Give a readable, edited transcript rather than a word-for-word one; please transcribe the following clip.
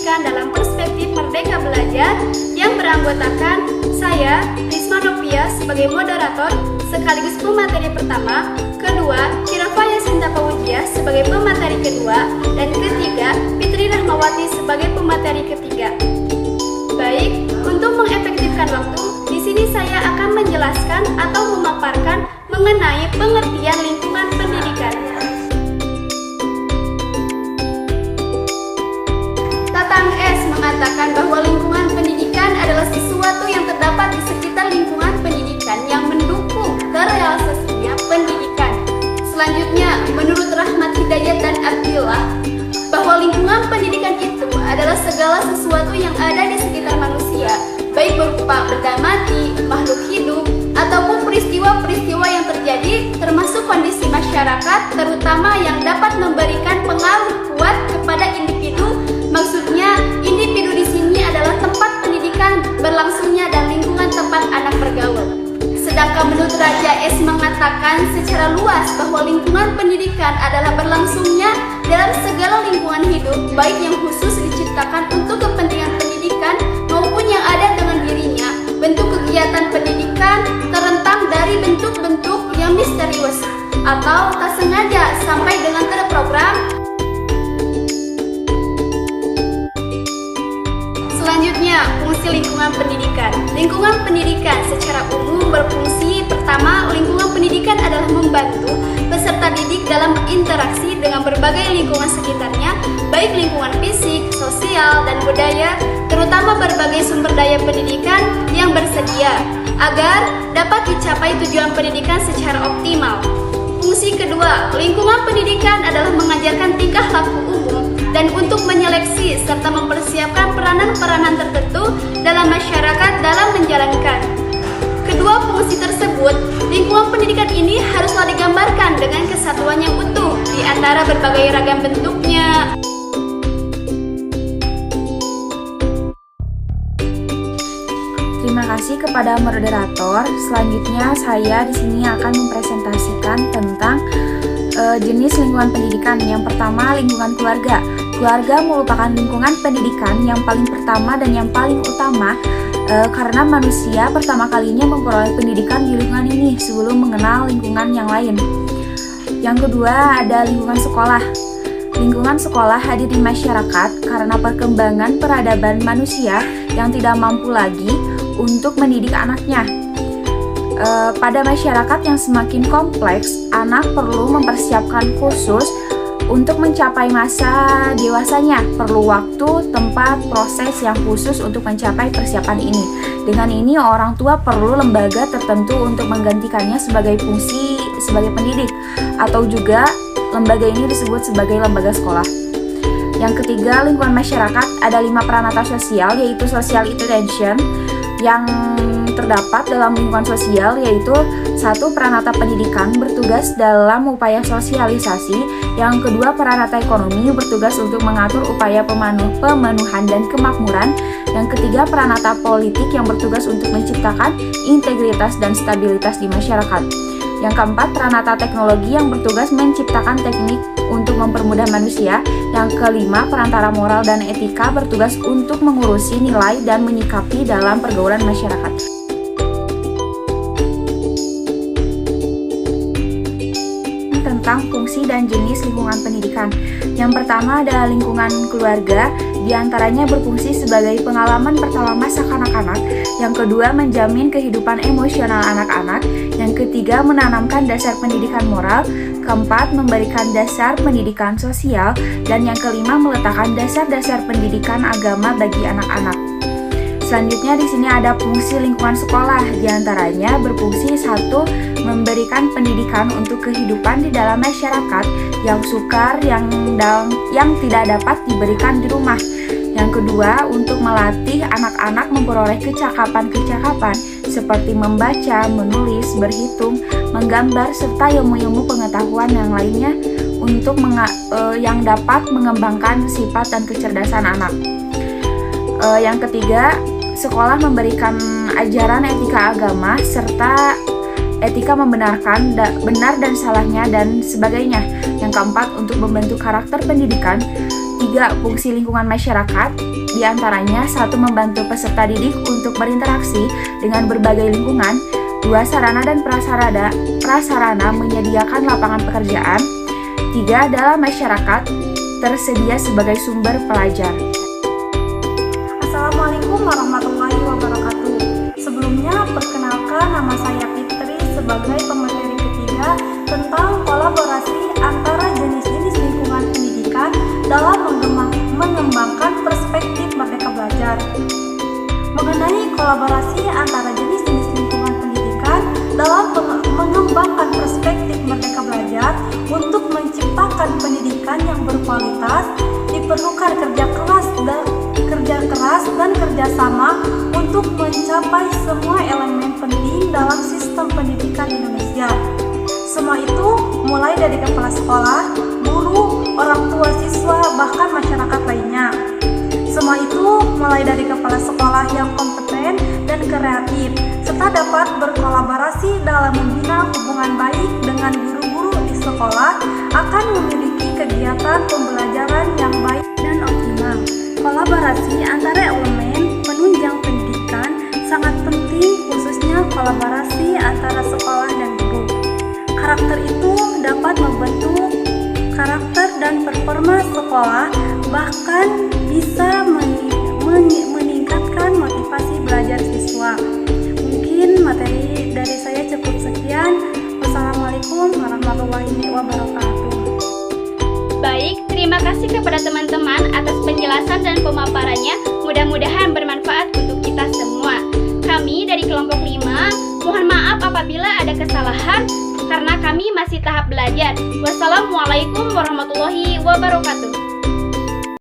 pendidikan dalam perspektif Merdeka Belajar yang beranggotakan saya, Risma Novia, sebagai moderator sekaligus pemateri pertama, kedua, Kirafaya Sinta Pawujiah sebagai pemateri kedua, dan ketiga, Fitri Rahmawati sebagai pemateri ketiga. Baik, untuk mengefektifkan waktu, di sini saya akan menjelaskan atau memaparkan mengenai pengertian lingkungan pendidikan. Tatang S mengatakan bahwa lingkungan pendidikan adalah sesuatu yang terdapat di sekitar lingkungan pendidikan yang mendukung terrealisasinya pendidikan. Selanjutnya, menurut Rahmat Hidayat dan Abdillah, bahwa lingkungan pendidikan itu adalah segala sesuatu yang ada di sekitar manusia, baik berupa benda mati, makhluk hidup, ataupun peristiwa-peristiwa yang terjadi, termasuk kondisi masyarakat, terutama yang dapat memberikan pengaruh kuat kepada individu. Maksudnya, individu di sini adalah tempat pendidikan berlangsungnya dan lingkungan tempat anak bergaul. Sedangkan menurut Raja S mengatakan secara luas bahwa lingkungan pendidikan adalah berlangsungnya dalam segala lingkungan hidup, baik yang khusus diciptakan untuk kepentingan pendidikan maupun yang ada dengan dirinya. Bentuk kegiatan pendidikan terentang dari bentuk-bentuk yang misterius atau tak sengaja sampai dengan terprogram. Selanjutnya, fungsi lingkungan pendidikan. Lingkungan pendidikan secara umum berfungsi pertama, lingkungan pendidikan adalah membantu peserta didik dalam berinteraksi dengan berbagai lingkungan sekitarnya, baik lingkungan fisik, sosial, dan budaya, terutama berbagai sumber daya pendidikan yang bersedia, agar dapat dicapai tujuan pendidikan secara optimal. Fungsi kedua, lingkungan pendidikan adalah mengajarkan tingkah laku umum dan untuk menyeleksi serta mempersiapkan peranan-peranan tertentu dalam masyarakat dalam menjalankan. Kedua fungsi tersebut, lingkungan pendidikan ini haruslah digambarkan dengan kesatuan yang utuh di antara berbagai ragam bentuknya. Terima kasih kepada moderator. Selanjutnya saya di sini akan mempresentasikan tentang jenis lingkungan pendidikan. Yang pertama, lingkungan keluarga. Keluarga merupakan lingkungan pendidikan yang paling pertama dan yang paling utama karena manusia pertama kalinya memperoleh pendidikan di lingkungan ini sebelum mengenal lingkungan yang lain. Yang kedua, ada lingkungan sekolah. Lingkungan sekolah hadir di masyarakat karena perkembangan peradaban manusia yang tidak mampu lagi untuk mendidik anaknya. Pada masyarakat yang semakin kompleks, anak perlu mempersiapkan khusus untuk mencapai masa dewasanya. Perlu waktu, tempat, proses yang khusus untuk mencapai persiapan ini. Dengan ini, orang tua perlu lembaga tertentu untuk menggantikannya sebagai fungsi sebagai pendidik, atau juga lembaga ini disebut sebagai lembaga sekolah. Yang ketiga, lingkungan masyarakat. Ada 5 peranata sosial, yaitu social intervention yang terdapat dalam lingkungan sosial, yaitu 1. Peranata pendidikan bertugas dalam upaya sosialisasi. Yang kedua, peranata ekonomi bertugas untuk mengatur upaya pemenuhan dan kemakmuran. Yang ketiga, peranata politik yang bertugas untuk menciptakan integritas dan stabilitas di masyarakat. Yang keempat, peranata teknologi yang bertugas menciptakan teknik untuk mempermudah manusia. Yang kelima, perantara moral dan etika bertugas untuk mengurusi nilai dan menyikapi dalam pergaulan masyarakat. Tentang fungsi dan jenis lingkungan pendidikan. Yang pertama adalah lingkungan keluarga, diantaranya berfungsi sebagai pengalaman pertama masa kanak-kanak. Yang kedua, menjamin kehidupan emosional anak-anak. Yang ketiga, menanamkan dasar pendidikan moral. Keempat, memberikan dasar pendidikan sosial. Dan yang kelima, meletakkan dasar-dasar pendidikan agama bagi anak-anak. Selanjutnya di sini ada fungsi lingkungan sekolah, diantaranya berfungsi 1. Memberikan pendidikan untuk kehidupan di dalam masyarakat yang sukar, yang tidak dapat diberikan di rumah. Yang kedua, untuk melatih anak-anak memperoleh kecakapan-kecakapan seperti membaca, menulis, berhitung, menggambar, serta ilmu-ilmu pengetahuan yang lainnya untuk yang dapat mengembangkan sifat dan kecerdasan anak. Yang ketiga, sekolah memberikan ajaran etika agama serta etika membenarkan benar dan salahnya dan sebagainya. Yang keempat, untuk membentuk karakter pendidikan. 3. Fungsi lingkungan masyarakat. Di antaranya, 1. Membantu peserta didik untuk berinteraksi dengan berbagai lingkungan. 2. Sarana dan prasarana menyediakan lapangan pekerjaan. 3. Dalam masyarakat tersedia sebagai sumber pelajar. Assalamualaikum warahmatullahi wabarakatuh. Sebelumnya, perkenalkan nama saya Fitri sebagai pemateri ketiga tentang kolaborasi antara jenis-jenis lingkungan pendidikan dalam mengembangkan perspektif Merdeka Belajar. Mengenai kolaborasi antara jenis-jenis lingkungan pendidikan dalam mengembangkan perspektif Merdeka Belajar untuk menciptakan pendidikan yang berkualitas, diperlukan kerja keras dan kerjasama untuk mencapai semua elemen penting dalam sistem pendidikan Indonesia. Semua itu mulai dari kepala sekolah, guru, orang tua siswa, bahkan masyarakat lainnya. Semua itu mulai dari kepala sekolah yang kompeten dan kreatif, serta dapat berkolaborasi dalam membina hubungan baik dengan guru-guru di sekolah, akan memiliki kegiatan pembelajaran yang baik dan optimal. Kolaborasi antara elemen penunjang pendidikan sangat penting, khususnya kolaborasi antara sekolah dan guru. Karakter itu dapat membentuk karakter dan performa sekolah, bahkan bisa meningkatkan motivasi belajar siswa. Mungkin materi dari saya cukup sekian. Wassalamualaikum warahmatullahi wabarakatuh. Baik, terima kasih kepada teman-teman atas penjelasan dan pemaparannya. Mudah-mudahan bermanfaat untuk kita semua. Kami dari kelompok 5, mohon maaf apabila ada kesalahan karena kami masih tahap belajar. Wassalamualaikum warahmatullahi wabarakatuh.